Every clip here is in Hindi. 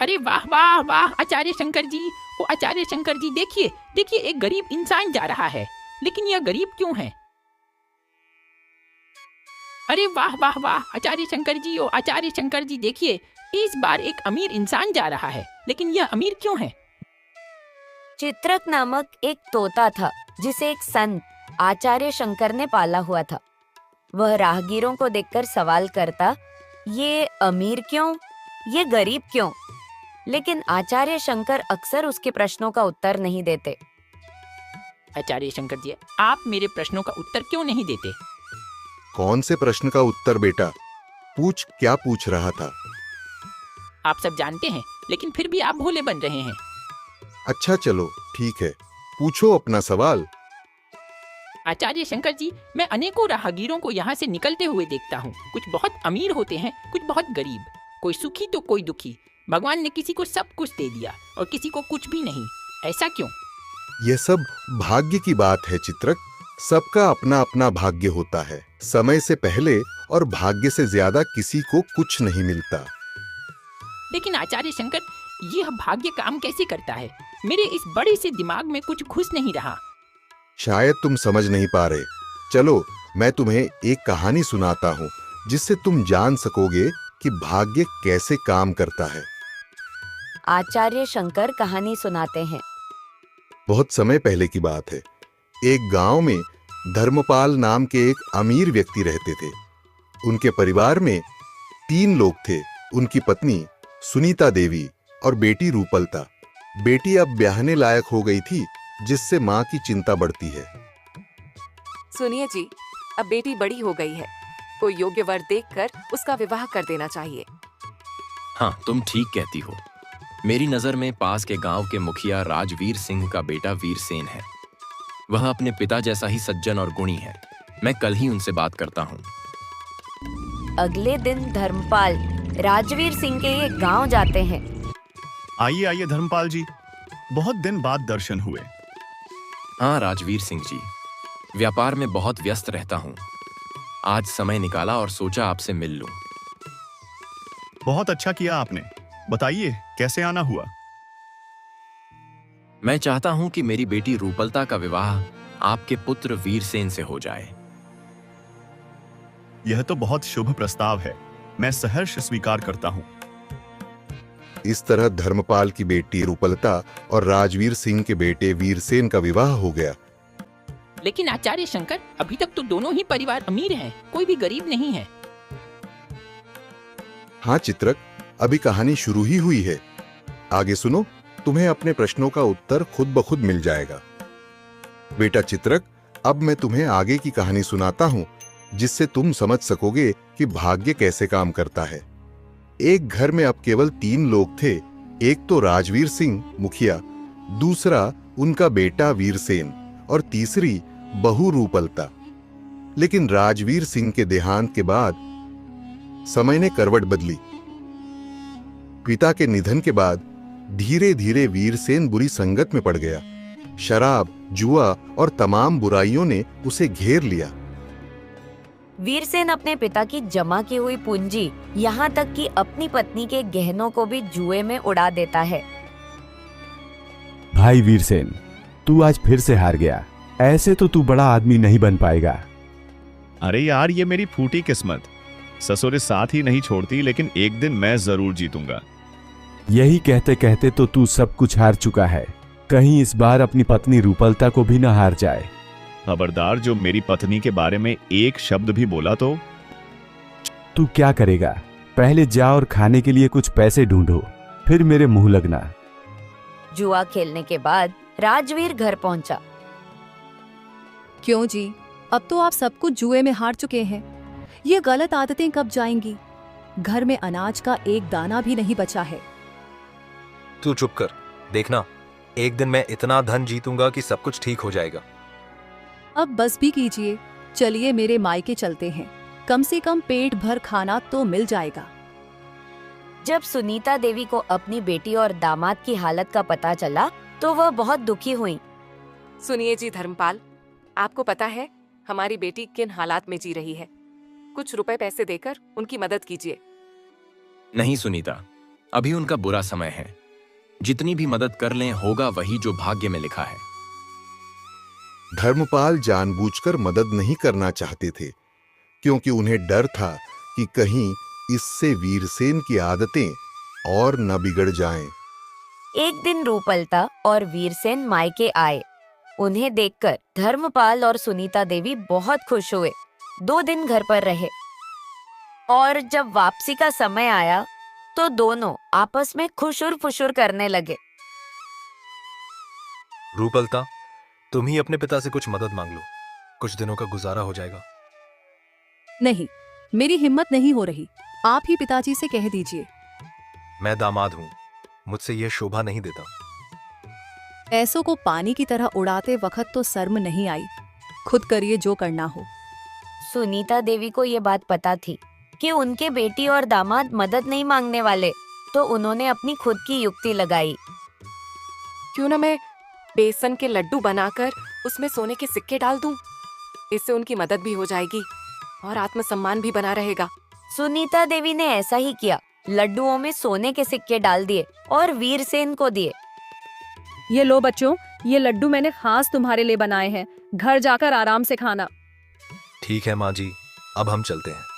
अरे वाह वाह वाह आचार्य शंकर जी। ओ आचार्य शंकर जी, देखिए देखिए, एक गरीब इंसान जा रहा है, लेकिन यह गरीब क्यों है? अरे वाह वाह वाह आचार्य शंकर जी, ओ आचार्य शंकर जी, देखिए इस बार एक अमीर इंसान जा रहा है, लेकिन यह अमीर क्यों है? चित्रक नामक एक तोता था जिसे एक संत आचार्य शंकर ने पाला हुआ था। वह राहगीरों को देखकर सवाल करता, ये अमीर क्यों, ये गरीब क्यों? लेकिन आचार्य शंकर अक्सर उसके प्रश्नों का उत्तर नहीं देते। आचार्य शंकर जी, आप मेरे प्रश्नों का उत्तर क्यों नहीं देते? कौन से प्रश्न का उत्तर बेटा? पूछ, क्या पूछ रहा था? आप सब जानते हैं, लेकिन फिर भी आप भोले बन रहे हैं। अच्छा चलो ठीक है, पूछो अपना सवाल। आचार्य शंकर जी, मैं अनेकों राहगीरों को यहाँ से निकलते हुए देखता हूँ। कुछ बहुत अमीर होते हैं, कुछ बहुत गरीब, कोई सुखी तो कोई दुखी। भगवान ने किसी को सब कुछ दे दिया और किसी को कुछ भी नहीं। ऐसा क्यों? यह सब भाग्य की बात है चित्रक। सबका अपना अपना भाग्य होता है। समय से पहले और भाग्य से ज्यादा किसी को कुछ नहीं मिलता। लेकिन आचार्य शंकर, यह भाग्य काम कैसे करता है? मेरे इस बड़े से दिमाग में कुछ घुस नहीं रहा। शायद तुम समझ नहीं पा रहे। चलो मैं तुम्हें एक कहानी सुनाता हूँ जिससे तुम जान सकोगे कि भाग्य कैसे काम करता है। आचार्य शंकर कहानी सुनाते हैं। बहुत समय पहले की बात है। एक गांव में धर्मपाल नाम के एक अमीर व्यक्ति रहते थे। उनके परिवार में 3 लोग थे। उनकी पत्नी सुनीता देवी और बेटी रूपलता। बेटी अब ब्याहने लायक हो गई थी, जिससे मां की चिंता बढ़ती है। सुनिए जी, अब बेटी बड़ी हो गई है, कोई योग्य वर देखकर उसका विवाह कर देना चाहिए। हाँ, तुम ठीक कहती हो। मेरी नजर में पास के गांव के मुखिया राजवीर सिंह का बेटा वीरसेन है। वह अपने पिता जैसा ही सज्जन और गुणी है। मैं कल ही उनसे बात करता हूँ। अगले दिन धर्मपाल राजवीर सिंह के ये गांव जाते हैं। आइए आइए धर्मपाल जी, बहुत दिन बाद दर्शन हुए। हाँ राजवीर सिंह जी, व्यापार में बहुत व्यस्त रहता हूँ। आज समय निकाला और सोचा आपसे मिल लूं। बहुत अच्छा किया आपने। बताइए कैसे आना हुआ? मैं चाहता हूं कि मेरी बेटी रूपलता का विवाह आपके पुत्र वीरसेन से हो जाए। यह तो बहुत शुभ प्रस्ताव है। मैं सहर्ष स्वीकार करता हूँ। इस तरह धर्मपाल की बेटी रूपलता और राजवीर सिंह के बेटे वीरसेन का विवाह हो गया। लेकिन आचार्य शंकर, अभी तक तो दोनों ही परिवार अमीर हैं, कोई भी गरीब नहीं है। हाँ चित्रक, अभी कहानी शुरू ही हुई है। आगे सुनो, तुम्हें अपने प्रश्नों का उत्तर खुद ब खुद मिल जाएगा। बेटा चित्रक, अब मैं तुम्हें आगे की कहानी सुनाता हूँ, जिससे तुम समझ सकोगे कि भाग्य कैसे काम करता है। एक घर में अब केवल 3 लोग थे। एक तो राजवीर सिंह मुखिया, दूसरा उनका बेटा वीरसेन और तीसरी बहू रूपलता। लेकिन राजवीर सिंह के देहांत के बाद समय ने करवट बदली। पिता के निधन के बाद धीरे धीरे वीरसेन बुरी संगत में पड़ गया। शराब, जुआ और तमाम बुराइयों ने उसे घेर लिया। वीरसेन अपने पिता की जमा की हुई पूंजी, यहाँ तक कि अपनी पत्नी के गहनों को भी जुए में उड़ा देता है। भाई वीरसेन, तू आज फिर से हार गया। ऐसे तो तू बड़ा आदमी नहीं बन पाएगा। अरे यार, ये मेरी फूटी किस्मत। ससुर साथ ही नहीं छोड़ती, लेकिन एक दिन मैं जरूर जीतूंगा। यही कहते कहते तो तू सब कुछ हार चुका है। कहीं इस बार अपनी पत्नी रूपलता को भी न हार जाए। खबरदार, जो मेरी पत्नी के बारे में एक शब्द भी बोला तो। तू क्या करेगा? पहले जा और खाने के लिए कुछ पैसे ढूंढो, फिर मेरे मुंह लगना। जुआ खेलने के बाद राजवीर घर पहुंचा। क्यों जी, अब तो आप सब कुछ जुए में हार चुके हैं। ये गलत आदतें कब जाएंगी? घर में अनाज का एक दाना भी नहीं बचा है। तू चुप कर, देखना एक दिन मैं इतना धन जीतूंगा कि सब कुछ ठीक हो जाएगा। अब बस भी कीजिए, चलिए मेरे मायके चलते हैं। कम से कम पेट भर खाना तो मिल जाएगा। जब सुनीता देवी को अपनी बेटी और दामाद की हालत का पता चला तो वह बहुत दुखी हुई। सुनिए जी धर्मपाल, आपको पता है हमारी बेटी किन हालात में जी रही है। कुछ रुपए पैसे देकर उनकी मदद कीजिए। नहीं सुनीता, अभी उनका बुरा समय है। जितनी भी मदद कर लें होगा वही जो भाग्य में लिखा है। धर्मपाल जानबूझकर मदद नहीं करना चाहते थे, क्योंकि उन्हें डर था कि कहीं इससे वीरसेन की आदतें और न बिगड़ जाएं। एक दिन रूपलता और वीरसेन मायके आए। उन्हें देखकर धर्मपाल और सुनीता देवी बहुत खुश हुए। 2 दिन घर पर रहे और जब वापसी का समय आया तो दोनों आपस में खुशुर फुशुर करने लगे। रूपलता, तुम ही अपने पिता से कुछ मदद मांग लो, कुछ दिनों का गुजारा हो जाएगा। नहीं, मेरी हिम्मत नहीं हो रही। आप ही पिताजी से कह दीजिए। मैं दामाद हूं, मुझसे यह शोभा नहीं देता। पैसों को पानी की तरह उड़ाते वक्त तो शर्म नहीं आई। खुद करिए जो करना हो। सुनीता देवी को ये बात पता थी कि उनके बेटी और दामाद मदद नहीं मांगने वाले, तो उन्होंने अपनी खुद की युक्ति लगाई। क्यों ना मैं बेसन के लड्डू बनाकर उसमें सोने के सिक्के डाल दूं? इससे उनकी मदद भी हो जाएगी और आत्मसम्मान भी बना रहेगा। सुनीता देवी ने ऐसा ही किया। लड्डुओं में सोने के सिक्के डाल दिए और वीरसेन को दिए। ये लो बच्चों, ये लड्डू मैंने खास तुम्हारे लिए बनाए हैं। घर जाकर आराम से खाना। ठीक है माँ जी, अब हम चलते हैं।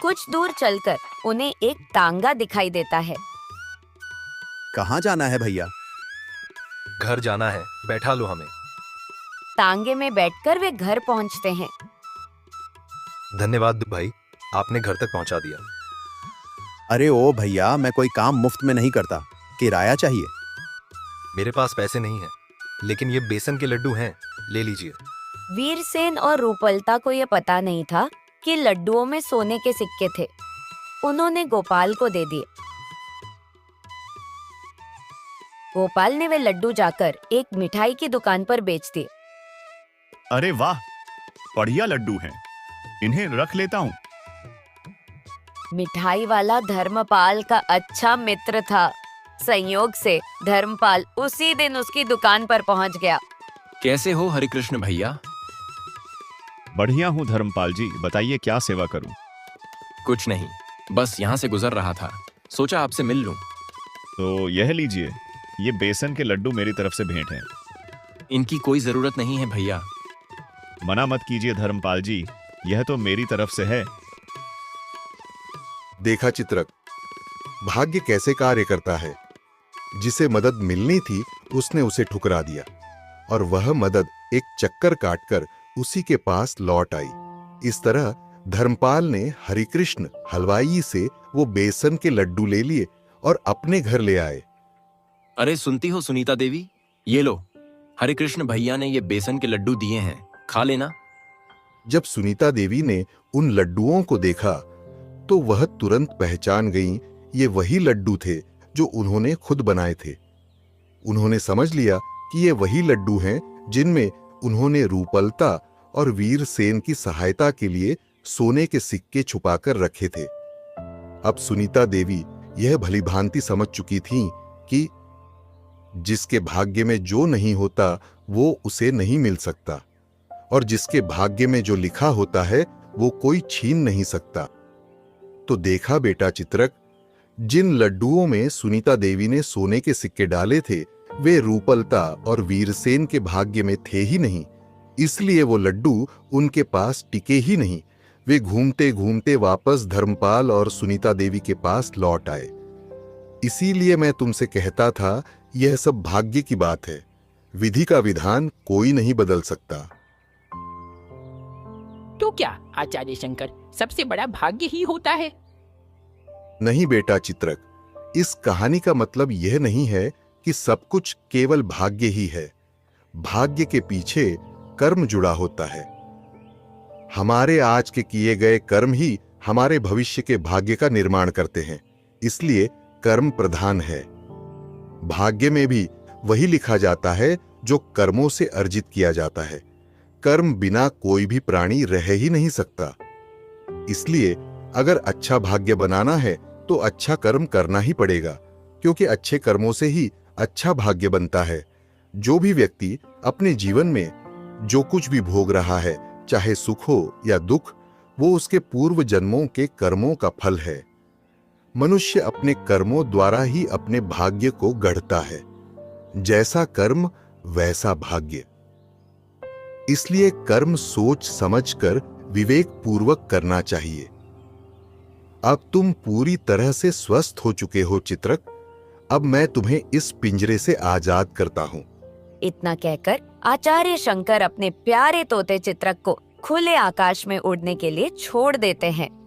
कुछ दूर चलकर उन्हें एक तांगा दिखाई देता है। कहाँ जाना है भैया? घर जाना है, बैठा लो हमें। तांगे में बैठकर वे घर पहुंचते हैं। धन्यवाद भाई, आपने घर तक पहुंचा दिया। अरे ओ भैया, मैं कोई काम मुफ्त में नहीं करता, किराया चाहिए। मेरे पास पैसे नहीं हैं, लेकिन ये बेसन के लड्डू हैं, ले लीजिए। वीरसेन और रूपलता को यह पता नहीं था कि लड्डुओं में सोने के सिक्के थे। उन्होंने गोपाल को दे दिए। गोपाल ने वे लड्डू जाकर एक मिठाई की दुकान पर बेच दिए। अरे वाह, बढ़िया लड्डू हैं, इन्हें रख लेता हूँ। मिठाई वाला धर्मपाल का अच्छा मित्र था। संयोग से धर्मपाल उसी दिन उसकी दुकान पर पहुंच गया। कैसे हो हरिकृष्ण भैया? बढ़िया हूँ धर्मपाल जी, बताइए क्या सेवा करूँ? कुछ नहीं, बस यहाँ से गुजर रहा था, सोचा आपसे मिल लूं। तो यह लीजिए, ये बेसन के लड्डू मेरी तरफ से भेंट हैं। इनकी कोई जरूरत नहीं है भैया। मना मत कीजिए धर्मपाल जी, यह तो मेरी तरफ से है। देखा चित्रक, भाग्य कैसे कार्य करता है। जिसे मदद मिलनी थी उसने उसे ठुकरा दिया और वह मदद एक चक्कर काटकर उसी के पास लौट आई। इस तरह धर्मपाल ने हरिकृष्ण हलवाई से वो बेसन के लड्डू ले लिए और अपने घर ले आए। अरे सुनती हो सुनीता देवी, ये लो, हरिकृष्ण भैया ने ये बेसन के लड्डू दिए हैं, खा लेना। जब सुनीता देवी ने उन लड्डुओं को देखा तो वह तुरंत पहचान गईं, ये वही लड्डू थे जो उन्होंने खुद बनाए थे। उन्होंने समझ लिया कि ये वही लड्डू हैं जिनमें उन्होंने रूपलता और वीरसेन की सहायता के लिए सोने के सिक्के छुपाकर रखे थे। अब सुनीता देवी यह भलीभांति समझ चुकी थीं कि जिसके भाग्य में जो नहीं होता वो उसे नहीं मिल सकता, और जिसके भाग्य में जो लिखा होता है वो कोई छीन नहीं सकता। तो देखा बेटा चित्रक, जिन लड्डुओं में सुनीता देवी ने सोने के सिक्के डाले थे वे रूपलता और वीरसेन के भाग्य में थे ही नहीं, इसलिए वो लड्डू उनके पास टिके ही नहीं। वे घूमते घूमते वापस धर्मपाल और सुनीता देवी के पास लौट आए। इसीलिए मैं तुमसे कहता था, यह सब भाग्य की बात है, विधि का विधान कोई नहीं बदल सकता। तो क्या आचार्य शंकर, सबसे बड़ा भाग्य ही होता है? नहीं बेटा चित्रक, इस कहानी का मतलब यह नहीं है कि सब कुछ केवल भाग्य ही है। भाग्य के पीछे कर्म जुड़ा होता है। हमारे आज के किए गए कर्म ही हमारे भविष्य के भाग्य का निर्माण करते हैं, इसलिए कर्म प्रधान है। भाग्य में भी वही लिखा जाता है जो कर्मों से अर्जित किया जाता है। कर्म बिना कोई भी प्राणी रह ही नहीं सकता। इसलिए अगर अच्छा भाग्य बनाना है तो अच्छा कर्म करना ही पड़ेगा, क्योंकि अच्छे कर्मों से ही अच्छा भाग्य बनता है। जो भी व्यक्ति अपने जीवन में जो कुछ भी भोग रहा है, चाहे सुख हो या दुख, वो उसके पूर्व जन्मों के कर्मों का फल है। मनुष्य अपने कर्मों द्वारा ही अपने भाग्य को गढ़ता है। जैसा कर्म वैसा भाग्य। इसलिए कर्म सोच समझकर विवेक पूर्वक करना चाहिए। अब तुम पूरी तरह से स्वस्थ हो चुके हो चित्रक। अब मैं तुम्हें इस पिंजरे से आजाद करता हूं। इतना कहकर आचार्य शंकर अपने प्यारे तोते चित्रक को खुले आकाश में उड़ने के लिए छोड़ देते हैं।